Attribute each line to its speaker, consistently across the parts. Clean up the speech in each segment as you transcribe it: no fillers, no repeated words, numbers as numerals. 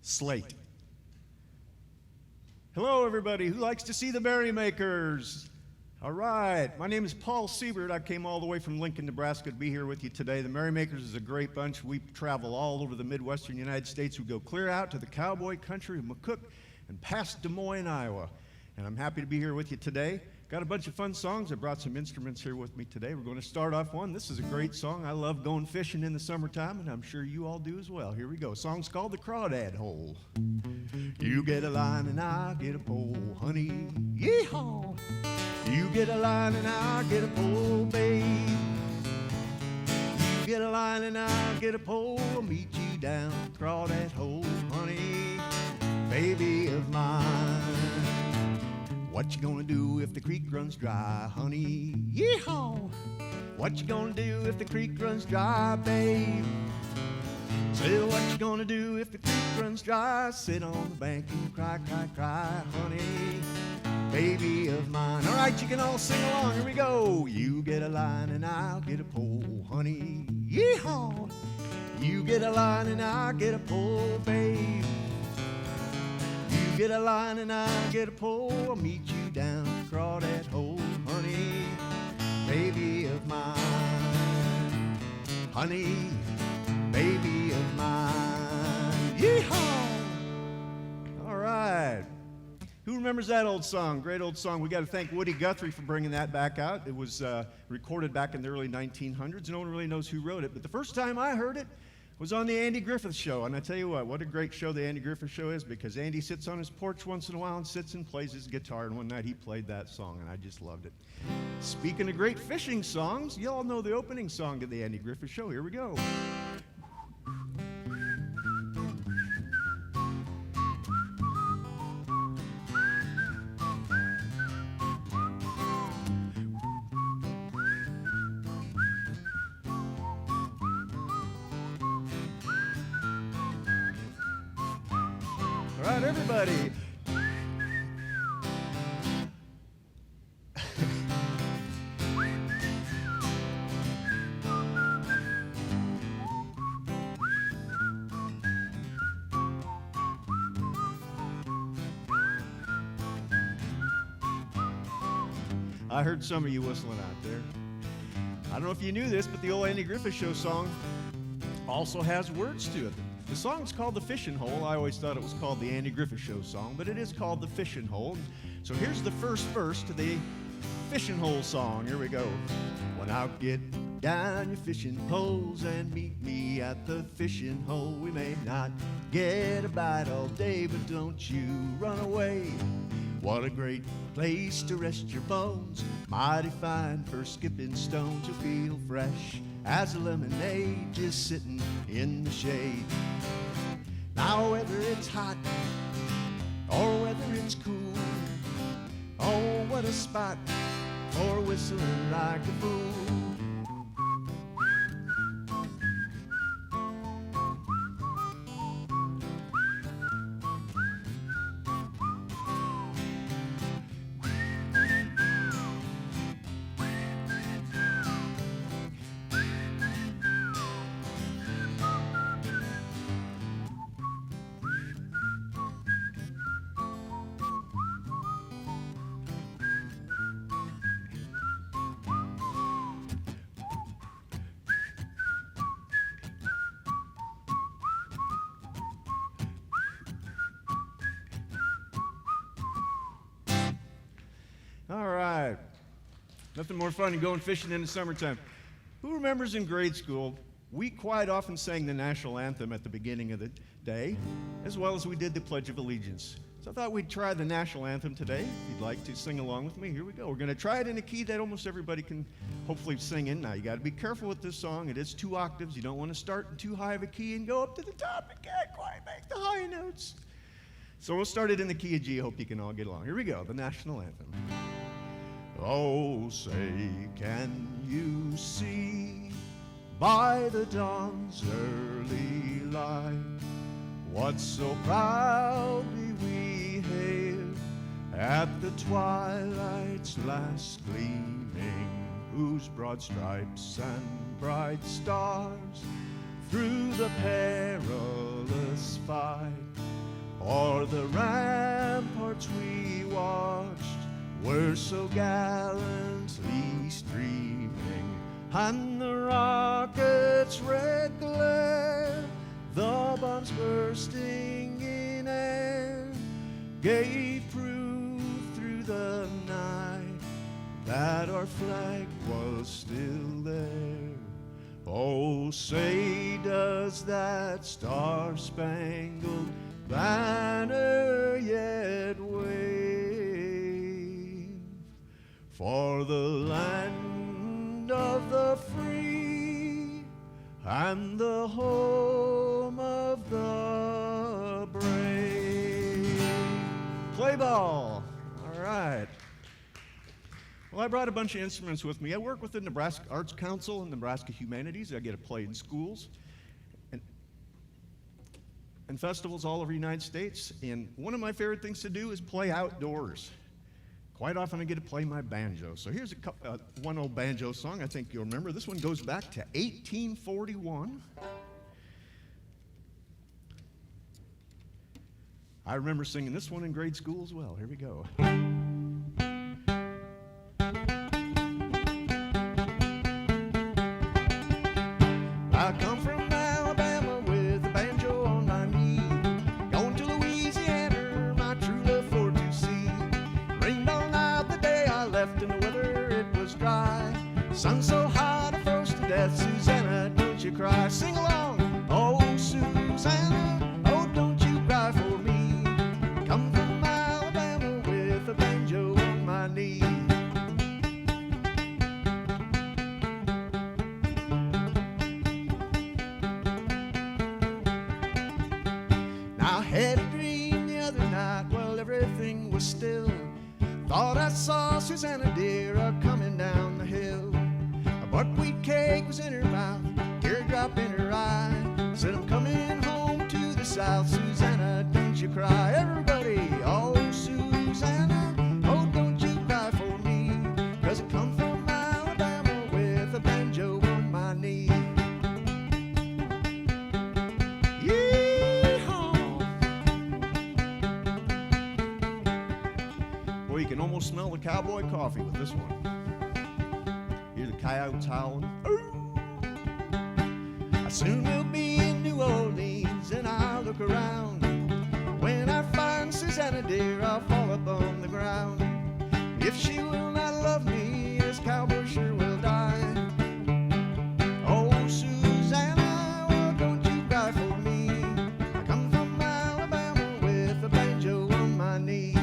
Speaker 1: Slate. Hello, everybody. Who likes to see the Merrymakers? All right. My name is Paul Siebert. I came all the way from Lincoln, Nebraska to be here with you today. The Merrymakers is a great bunch. We travel all over the Midwestern United States. We go clear out to the cowboy country of McCook and past Des Moines, Iowa. And I'm happy to be here with you today. Got a bunch of fun songs. I brought some instruments here with me today. We're going to start off one. This is a great song. I love going fishing in the summertime, and I'm sure you all do as well. Here we go. The song's called The Crawdad Hole. You get a line and I get a pole, honey. Yeehaw! You get a line and I get a pole, babe. You get a line and I get a pole. I'll meet you down the Crawdad Hole, honey, baby of mine. What you gonna do if the creek runs dry, honey? Yeehaw! What you gonna do if the creek runs dry, babe? Say, what you gonna do if the creek runs dry? Sit on the bank and cry, cry, cry, honey, baby of mine. All right, you can all sing along. Here we go. You get a line and I'll get a pole, honey. Yeehaw! You get a line and I'll get a pole, babe. You get a line and I get a pole. I'll meet you down the Crawdad Hole, honey, baby of mine. Honey, baby of mine. Yeehaw! All right. Who remembers that old song? Great old song. We got to thank Woody Guthrie for bringing that back out. It was recorded back in the early 1900s. No one really knows who wrote it, but the first time I heard it was on the Andy Griffith Show. And I tell you what a great show the Andy Griffith Show is, because Andy sits on his porch once in a while and sits and plays his guitar. And one night he played that song, and I just loved it. Speaking of great fishing songs, you all know the opening song to the Andy Griffith Show. Here we go. All right, everybody. I heard some of you whistling out there. I don't know if you knew this, but the old Andy Griffith Show song also has words to it. The song's called The Fishing Hole. I always thought it was called the Andy Griffith Show song, but it is called The Fishing Hole. So here's the first verse to the Fishing Hole song. Here we go. When I get down your fishing poles and meet me at the fishing hole, we may not get a bite all day, but don't you run away. What a great place to rest your bones, mighty fine for skipping stones. You'll feel fresh as a lemonade just sitting in the shade. Now whether it's hot or whether it's cool, oh, what a spot for whistling like a fool. All right. Nothing more fun than going fishing in the summertime. Who remembers in grade school, we quite often sang the national anthem at the beginning of the day, as well as we did the Pledge of Allegiance. So I thought we'd try the national anthem today. If you'd like to sing along with me, here we go. We're going to try it in a key that almost everybody can hopefully sing in. Now, you got to be careful with this song. It is 2 octaves. You don't want to start in too high of a key and go up to the top and can't quite make the high notes. So we'll start it in the key of G. Hope you can all get along. Here we go, the national anthem. Oh, say, can you see by the dawn's early light what so proudly we hailed at the twilight's last gleaming, whose broad stripes and bright stars through the perilous fight For the ramparts we watched were so gallantly streaming, and the rockets' red glare, the bombs bursting in air, gave proof through the night that our flag was still there. Oh, say does that star-spangled banner yet wave for the land of the free and the home of the brave? Play ball. All right. Well, I brought a bunch of instruments with me. I work with the Nebraska Arts Council and Nebraska Humanities. I get to play in schools and festivals all over the United States. And one of my favorite things to do is play outdoors. Quite often I get to play my banjo. So here's one old banjo song I think you'll remember. This one goes back to 1841. I remember singing this one in grade school as well. Here we go. I come from Alabama with a banjo on my knee, going to Louisiana, my true love for to see. Rained all night the day I left, and the weather it was dry. Sun so hot I froze to death. Susanna, don't you cry. Sing along. Oh, Susanna, oh, don't you cry for me. Come from Alabama with a banjo on my knee. I had a dream the other night while everything was still. Thought I saw Susanna dear a-coming down the hill. A buckwheat cake was in her mouth, teardrop in her eye. Said I'm coming home to the south. Susanna, don't you cry. Everybody, oh Susanna, oh don't you cry for me. 'Cause I come from Alabama with a banjo on my knee. Boy, you can almost smell the cowboy coffee with this one. Hear the coyotes howling. I soon will be in New Orleans and I'll look around. When I find Susanna dear, I'll fall upon the ground. If she will not love me, this cowboy sure will die. Oh, Susanna, oh, don't you cry for me. I come from Alabama with a banjo on my knee.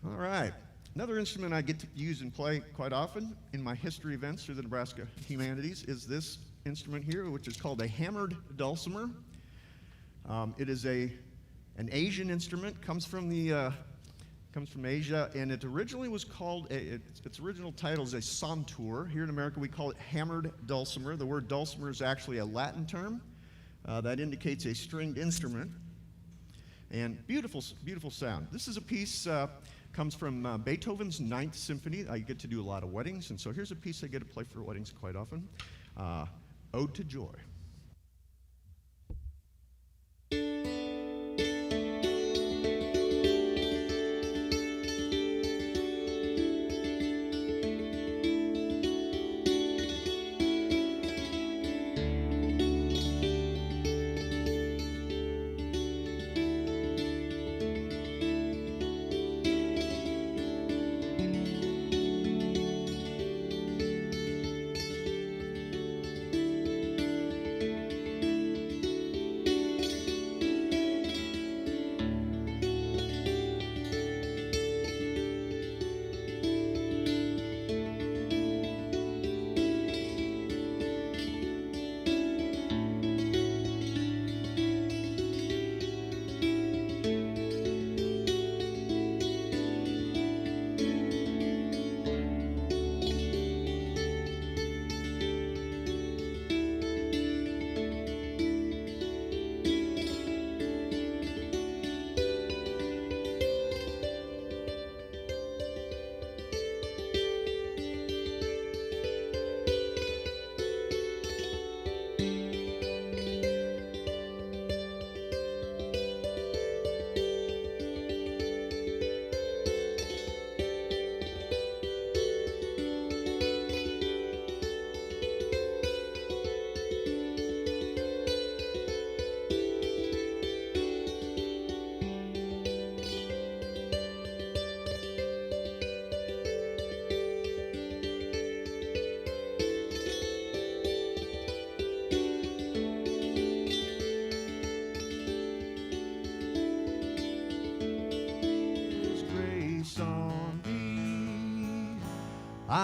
Speaker 1: All right. Another instrument I get to use and play quite often in my history events through the Nebraska Humanities is this instrument here, which is called a hammered dulcimer. It is an Asian instrument, comes from Asia, and it originally was called, its original title is a santur. Here in America we call it hammered dulcimer. The word dulcimer is actually a Latin term that indicates a stringed instrument. And beautiful, beautiful sound. This is a piece, comes from Beethoven's Ninth Symphony. I get to do a lot of weddings, and so here's a piece I get to play for weddings quite often. Ode to Joy.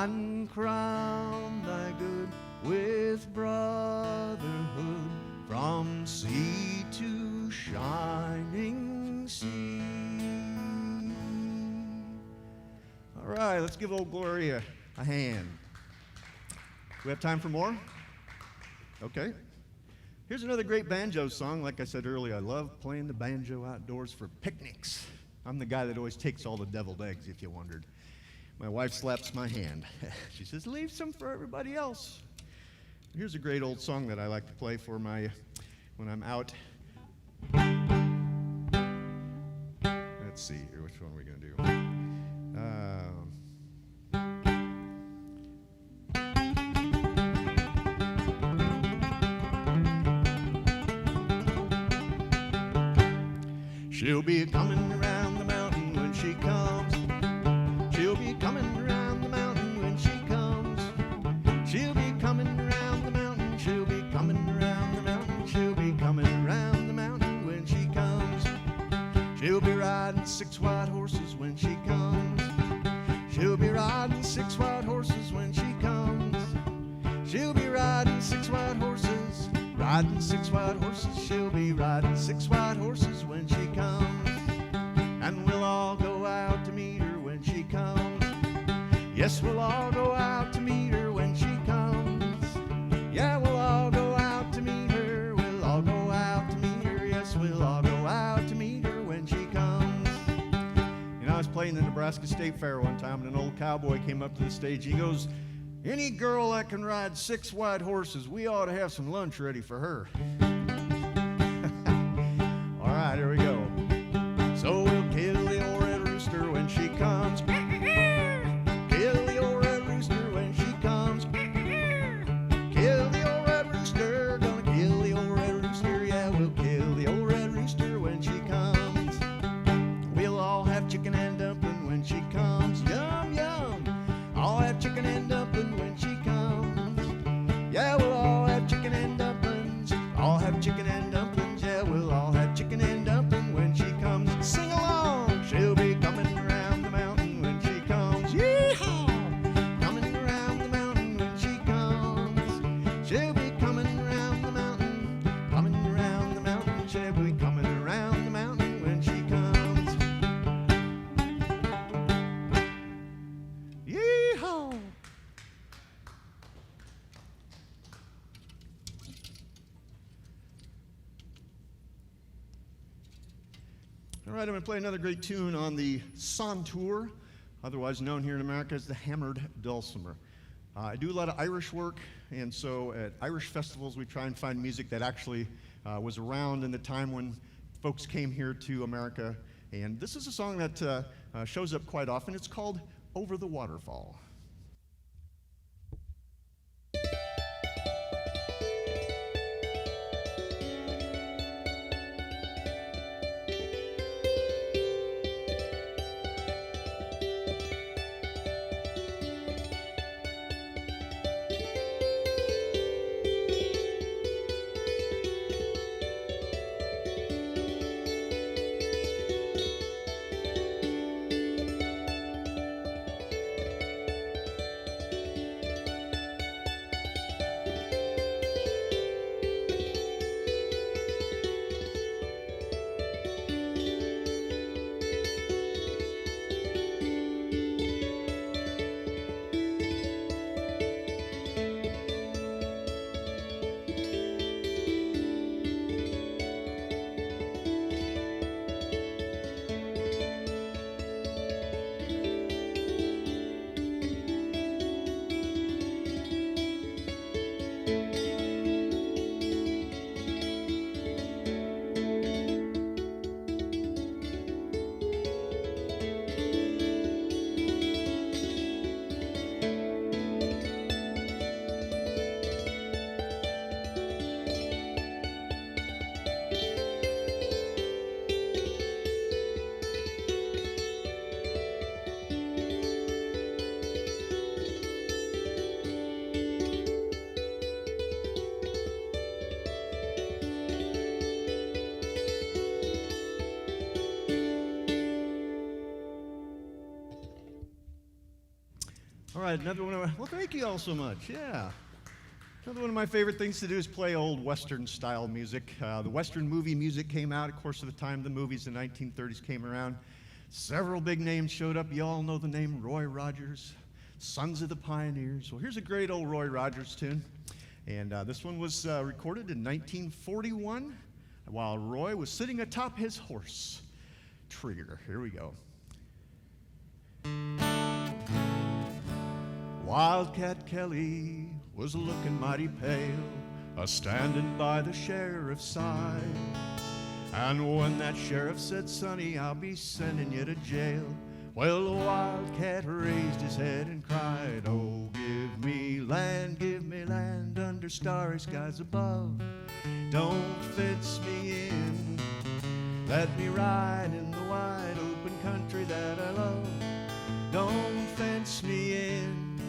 Speaker 1: and crown thy good with brotherhood from sea to shining sea. All right, let's give old Gloria a hand. Do we have time for more? Okay. Here's another great banjo song. Like I said earlier, I love playing the banjo outdoors for picnics. I'm the guy that always takes all the deviled eggs, if you wondered. My wife slaps my hand. She says, leave some for everybody else. Here's a great old song that I like to play for when I'm out. Let's see here, which one are we going to do? She'll be coming around the mountain when she comes. She'll be coming around the mountain when she comes. She'll be coming around the mountain. She'll be coming around the mountain. She'll be coming around the mountain when she comes. She'll be riding 6 white horses when she comes. She'll be riding 6 white horses when she comes. She'll be riding 6 white horses. Riding 6 white horses, she'll be riding 6 white horses when she comes. And we'll all go out to meet her when she comes. Yes, we'll all go out to meet her when she comes. Yeah, we'll all go out to meet her. We'll all go out to meet her. Yes, we'll all go out to meet her when she comes. You know, I was playing the Nebraska State Fair one time, and an old cowboy came up to the stage. He goes, any girl that can ride 6 white horses, we ought to have some lunch ready for her. All right, here we go. So we'll kill the old red rooster when she comes. Kill the old red rooster when she comes. Kill the old red rooster, gonna kill the old red rooster. Yeah, we'll kill the old red rooster when she comes. We'll all have chicken and dumpling when she comes. Yum, yum. I'll have chicken and dumpling when she comes. Yeah, we'll all have chicken and dumplings. All have chicken and dumplings. Yeah, we'll all have chicken and dumpling when she comes. Sing along. She'll be coming around the mountain when she comes. Yeehaw! Coming around the mountain when she comes. She'll be coming around the mountain. Coming around the mountain. She'll be coming around the mountain when she comes. Yeehaw! All right, I'm going to play another great tune on the santur, otherwise known here in America as the hammered dulcimer. I do a lot of Irish work, and so at Irish festivals we try and find music that actually was around in the time when folks came here to America. And this is a song that shows up quite often. It's called Over the Waterfall. All right, another one of my, well, thank you all so much. Yeah. Another one of my favorite things to do is play old Western style music. The Western movie music came out, of course, at the time the movies in the 1930s came around. Several big names showed up. You all know the name Roy Rogers, Sons of the Pioneers. Well, here's a great old Roy Rogers tune. And this one was recorded in 1941 while Roy was sitting atop his horse, Trigger. Here we go. Wildcat Kelly was looking mighty pale, a-standing by the sheriff's side. And when that sheriff said, "Sonny, I'll be sending you to jail," well, the Wildcat raised his head and cried, "Oh, give me land under starry skies above. Don't fence me in, let me ride in the wide open country that I love. Don't fence me in,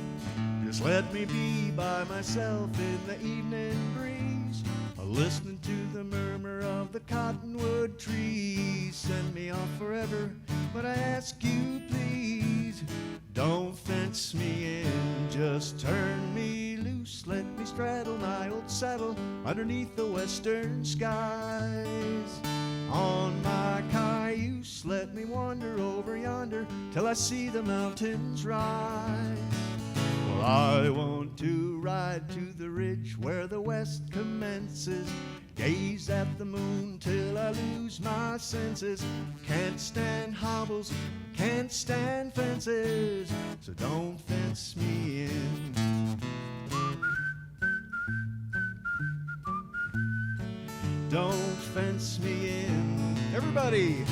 Speaker 1: just let me be by myself in the evening breeze, listening to the murmur of the cottonwood trees. Send me off forever, but I ask you please, don't fence me in, just turn me loose. Let me straddle my old saddle underneath the western skies. On my cayuse, let me wander over yonder till I see the mountains rise. Well, I want to ride to the ridge where the west commences, gaze at the moon till I lose my senses. Can't stand hobbles, can't stand fences, so don't fence me in. Don't fence me in. Everybody!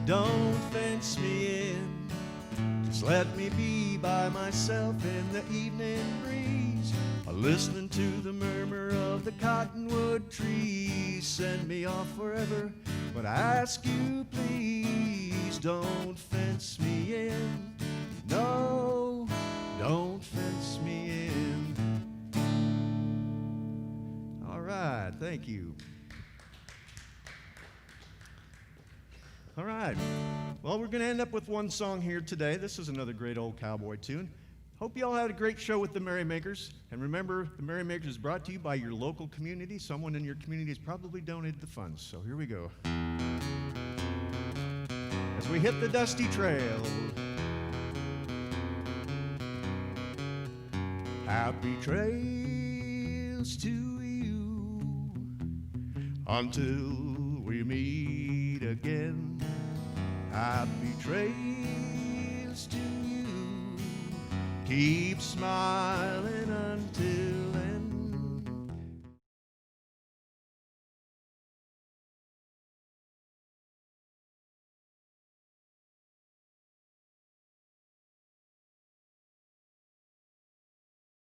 Speaker 1: Don't fence me in, just let me be by myself in the evening breeze, listening to the murmur of the cottonwood trees. Send me off forever, but I ask you please, don't fence me in. No, don't fence me in. All right, thank you. All right. Well, we're going to end up with one song here today. This is another great old cowboy tune. Hope you all had a great show with the Merrymakers. And remember, the Merrymakers is brought to you by your local community. Someone in your community has probably donated the funds. So here we go. As we hit the dusty trail. Happy trails to you until we meet again. Happy trails to you. Keep smiling until